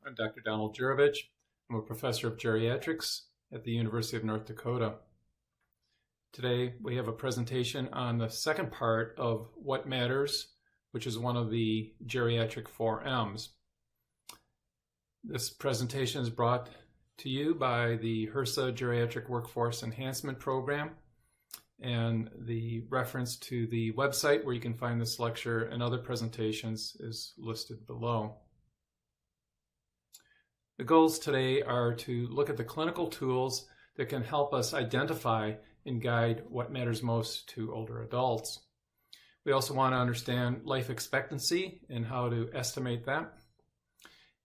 I'm Dr. Donald Jurivich. I'm a professor of geriatrics at the University of North Dakota. Today we have a presentation on the second part of What Matters, which is one of the geriatric 4Ms. This presentation is brought to you by the HRSA Geriatric Workforce Enhancement Program, and the reference to the website where you can find this lecture and other presentations is listed below. The goals today are to look at the clinical tools that can help us identify and guide what matters most to older adults. We also want to understand life expectancy and how to estimate that.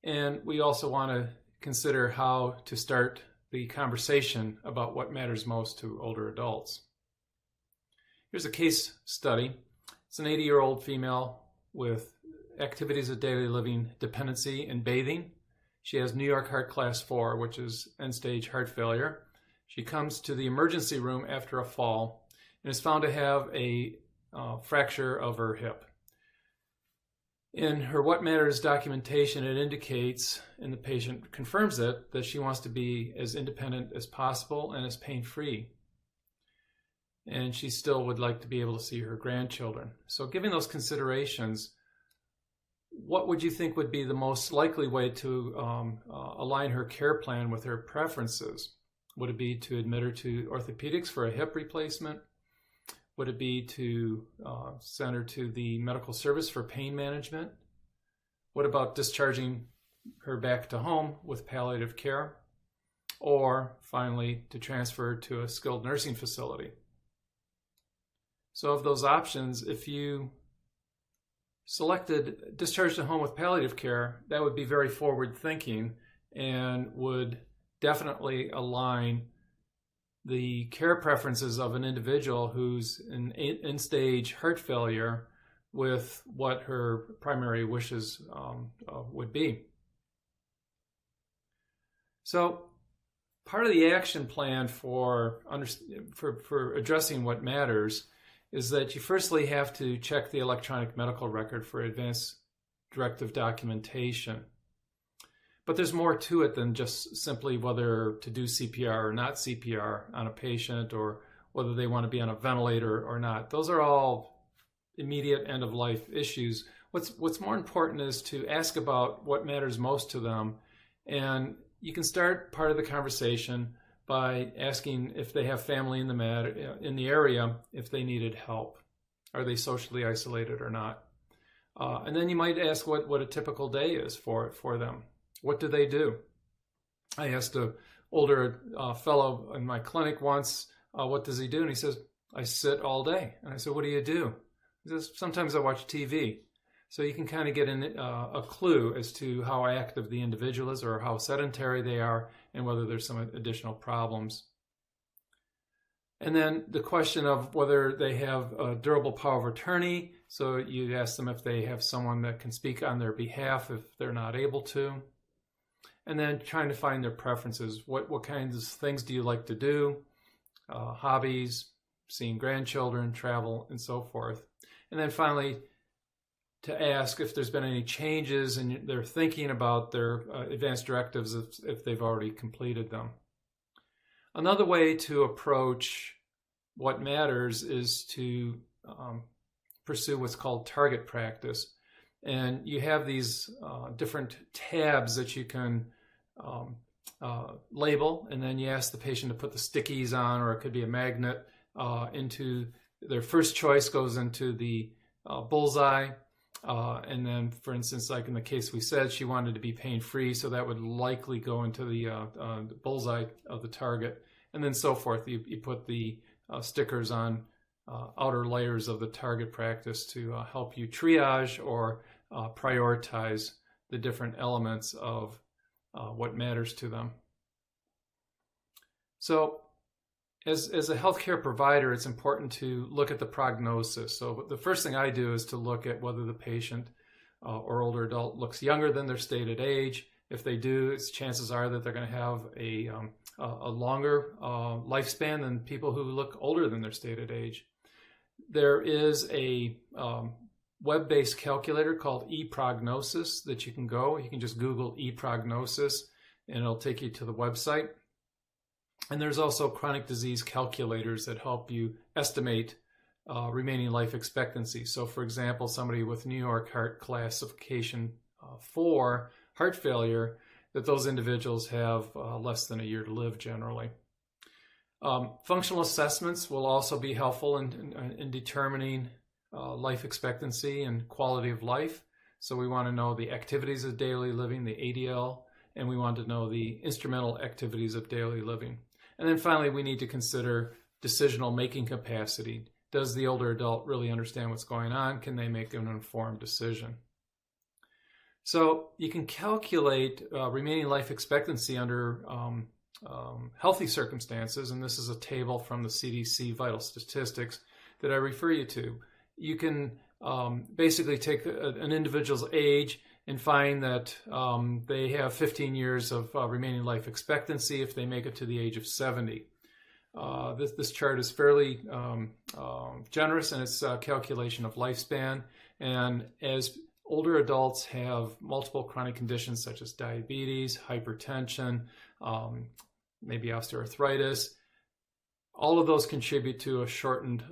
And we also want to consider how to start the conversation about what matters most to older adults. Here's a case study. It's an 80-year-old female with activities of daily living dependency and bathing. She has New York Heart Class 4, which is end-stage heart failure. She comes to the emergency room after a fall and is found to have a fracture of her hip. In her What Matters documentation, it indicates, and the patient confirms it, that she wants to be as independent as possible and as pain-free. And she still would like to be able to see her grandchildren. So given those considerations, what would you think would be the most likely way to align her care plan with her preferences? Would it be to admit her to orthopedics for a hip replacement? Would it be to send her to the medical service for pain management? What about discharging her back to home with palliative care? Or finally, to transfer her to a skilled nursing facility? So of those options, if you selected discharge to home with palliative care, that would be very forward thinking and would definitely align the care preferences of an individual who's in end-stage heart failure with what her primary wishes would be. So part of the action plan for addressing what matters is that you firstly have to check the electronic medical record for advanced directive documentation. But there's more to it than just simply whether to do CPR or not CPR on a patient, or whether they want to be on a ventilator or not. Those are all immediate end-of-life issues. What's more important is to ask about what matters most to them, and you can start part of the conversation by asking if they have family in the area, if they needed help. Are they socially isolated or not? And then you might ask what a typical day is for them. What do they do? I asked an older fellow in my clinic once, what does he do? And he says, I sit all day. And I said, what do you do? He says, sometimes I watch TV. So you can kind of get a clue as to how active the individual is or how sedentary they are and whether there's some additional problems. And then the question of whether they have a durable power of attorney. So you ask them if they have someone that can speak on their behalf if they're not able to. And then trying to find their preferences. What kinds of things do you like to do? Hobbies, seeing grandchildren, travel, and so forth. And then finally, to ask if there's been any changes and they're thinking about their advanced directives if they've already completed them. Another way to approach what matters is to pursue what's called target practice. And you have these different tabs that you can label, and then you ask the patient to put the stickies on, or it could be a magnet, into their first choice goes into the bullseye. And then, for instance, like in the case we said, she wanted to be pain-free, so that would likely go into the bullseye of the target, and then so forth. You put the stickers on outer layers of the target practice to help you triage or prioritize the different elements of what matters to them. So as a healthcare provider, it's important to look at the prognosis. So the first thing I do is to look at whether the patient or older adult looks younger than their stated age. If they do, chances are that they're going to have a longer lifespan than people who look older than their stated age. There is a web-based calculator called ePrognosis that you can go. You can just Google ePrognosis and it'll take you to the website. And there's also chronic disease calculators that help you estimate remaining life expectancy. So for example, somebody with New York Heart Classification 4 heart failure, that those individuals have less than a year to live generally. Functional assessments will also be helpful in determining life expectancy and quality of life. So we want to know the activities of daily living, the ADL, and we want to know the instrumental activities of daily living. And then finally, we need to consider decisional making capacity. Does the older adult really understand what's going on? Can they make an informed decision? So you can calculate remaining life expectancy under healthy circumstances, and this is a table from the CDC Vital Statistics that I refer you to. You can basically take an individual's age and find that they have 15 years of remaining life expectancy if they make it to the age of 70. This chart is fairly generous in its calculation of lifespan, and as older adults have multiple chronic conditions such as diabetes, hypertension, maybe osteoarthritis, all of those contribute to a shortened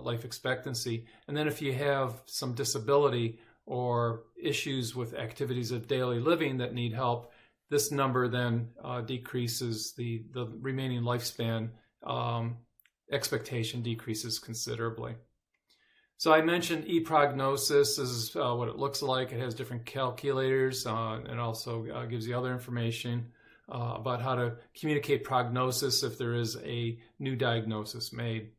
life expectancy. And then if you have some disability or issues with activities of daily living that need help, this number then decreases, the remaining lifespan expectation decreases considerably. So I mentioned ePrognosis. This is what it looks like. It has different calculators and also gives you other information about how to communicate prognosis if there is a new diagnosis made.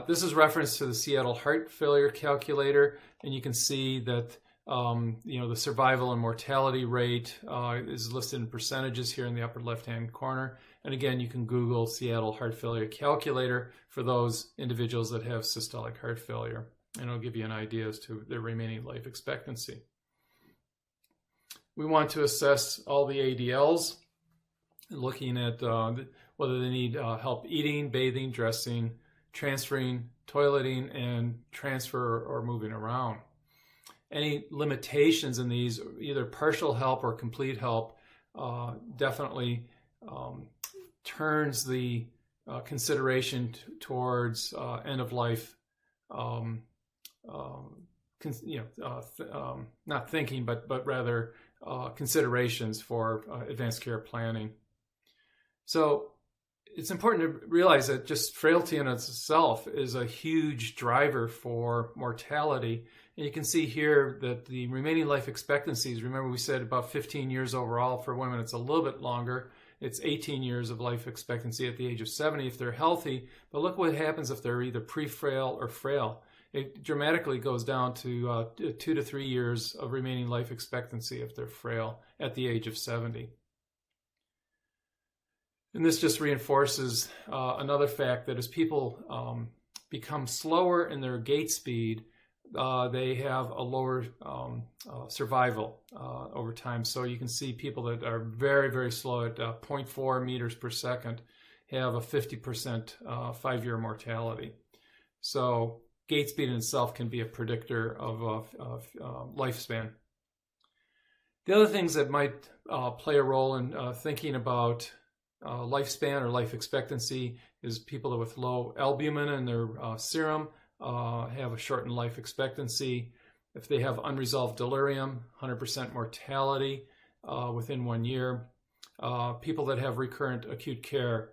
This is reference to the Seattle Heart Failure Calculator, and you can see that the survival and mortality rate is listed in percentages here in the upper left-hand corner. And again, you can Google Seattle Heart Failure Calculator for those individuals that have systolic heart failure, and it'll give you an idea as to their remaining life expectancy. We want to assess all the ADLs, looking at whether they need help eating, bathing, dressing, transferring, toileting, and transfer or moving around. Any limitations in these, either partial help or complete help, definitely turns the consideration towards end-of-life, not thinking, but rather considerations for advanced care planning. So it's important to realize that just frailty in itself is a huge driver for mortality. And you can see here that the remaining life expectancies, remember we said about 15 years overall. For women, it's a little bit longer. It's 18 years of life expectancy at the age of 70 if they're healthy. But look what happens if they're either pre-frail or frail. It dramatically goes down to 2 to 3 years of remaining life expectancy if they're frail at the age of 70. And this just reinforces another fact that as people become slower in their gait speed, they have a lower survival over time. So you can see people that are very, very slow at 0.4 meters per second have a 50% 5-year mortality. So gait speed in itself can be a predictor of lifespan. The other things that might play a role in thinking about lifespan or life expectancy is people with low albumin in their serum have a shortened life expectancy. If they have unresolved delirium, 100% mortality within 1 year. People that have recurrent acute care,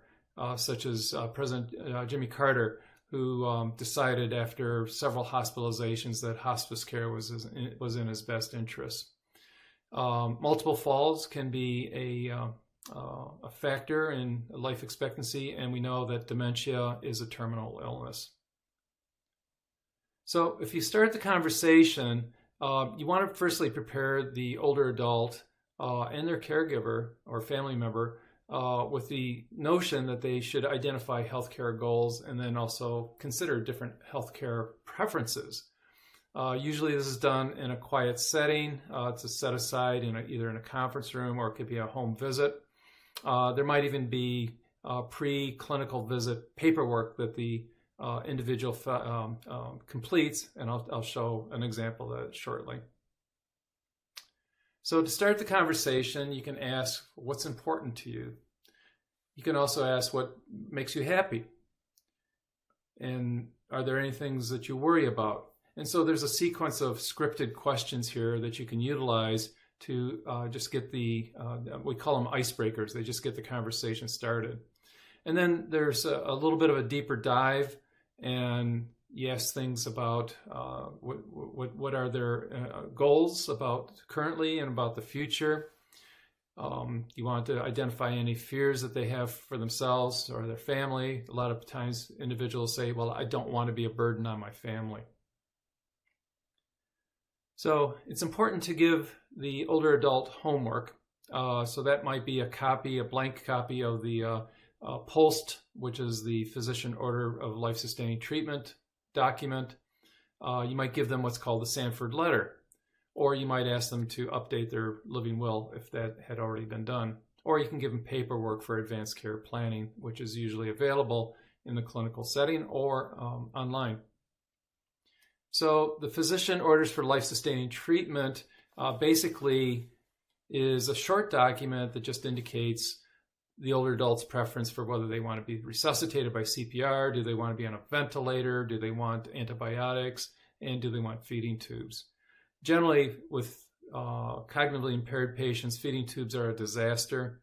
such as President Jimmy Carter, who decided after several hospitalizations that hospice care was in his best interest. Multiple falls can be a factor in life expectancy, and we know that dementia is a terminal illness. So if you start the conversation, you want to firstly prepare the older adult and their caregiver or family member with the notion that they should identify healthcare goals and then also consider different healthcare preferences. Usually this is done in a quiet setting. It's a set aside either in a conference room or it could be a home visit. There might even be pre-clinical visit paperwork that the individual completes, and I'll show an example of that shortly. So to start the conversation, you can ask what's important to you. You can also ask what makes you happy. And are there any things that you worry about? And so there's a sequence of scripted questions here that you can utilize to just get the, we call them icebreakers. They just get the conversation started. And then there's a little bit of a deeper dive, and you ask things about what are their goals about currently and about the future. You want to identify any fears that they have for themselves or their family. A lot of times individuals say, well, I don't want to be a burden on my family. So it's important to give the older adult homework. So that might be a blank copy of the POST, which is the Physician Order of Life-Sustaining Treatment document. You might give them what's called the Sanford Letter, or you might ask them to update their living will if that had already been done. Or you can give them paperwork for advanced care planning, which is usually available in the clinical setting or online. So the Physician Orders for Life-Sustaining Treatment basically is a short document that just indicates the older adult's preference for whether they want to be resuscitated by CPR, do they want to be on a ventilator, do they want antibiotics, and do they want feeding tubes. Generally, with cognitively impaired patients, feeding tubes are a disaster.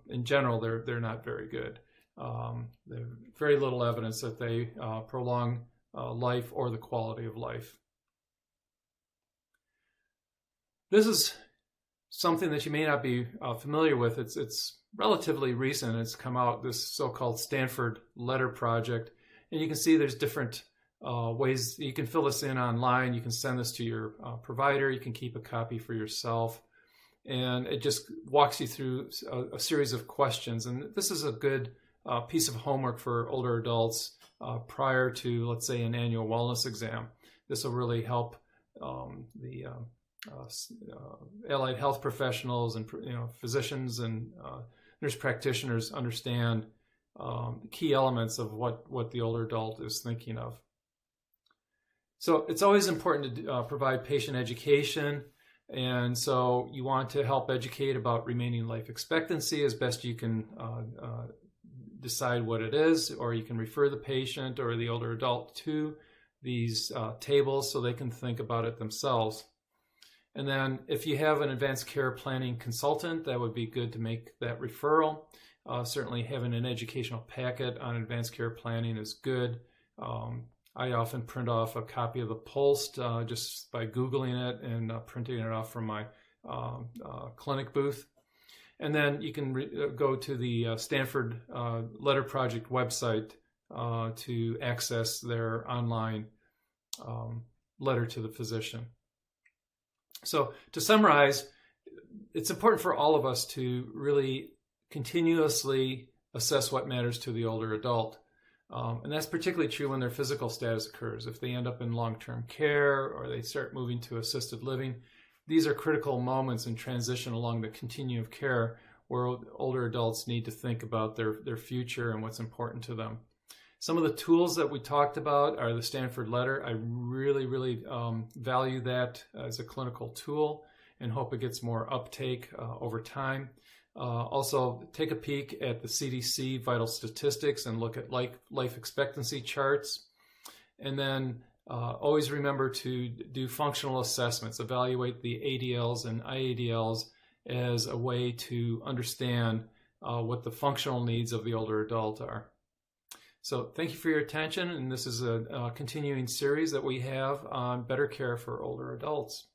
In general, they're not very good. There's very little evidence that they prolong life or the quality of life. This is something that you may not be familiar with. It's relatively recent. It's come out, this so-called Stanford Letter Project. And you can see there's different ways you can fill this in online. You can send this to your provider. You can keep a copy for yourself. And it just walks you through a series of questions. And this is a good piece of homework for older adults prior to, let's say, an annual wellness exam. This will really help the allied health professionals and physicians and nurse practitioners understand the key elements of what the older adult is thinking of. So it's always important to provide patient education, and so you want to help educate about remaining life expectancy as best you can decide what it is, or you can refer the patient or the older adult to these tables so they can think about it themselves. And then if you have an advanced care planning consultant, that would be good to make that referral. Certainly having an educational packet on advanced care planning is good. I often print off a copy of the POST just by Googling it and printing it off from my clinic booth. And then you can go to the Stanford Letter Project website to access their online letter to the physician. So to summarize, it's important for all of us to really continuously assess what matters to the older adult. And that's particularly true when their physical status occurs. If they end up in long-term care or they start moving to assisted living, these are critical moments in transition along the continuum of care where older adults need to think about their future and what's important to them. Some of the tools that we talked about are the Stanford Letter. I really, really value that as a clinical tool and hope it gets more uptake over time. Also, take a peek at the CDC vital statistics and look at life expectancy charts. And then always remember to do functional assessments, evaluate the ADLs and IADLs as a way to understand what the functional needs of the older adult are. So thank you for your attention, and this is a continuing series that we have on better care for older adults.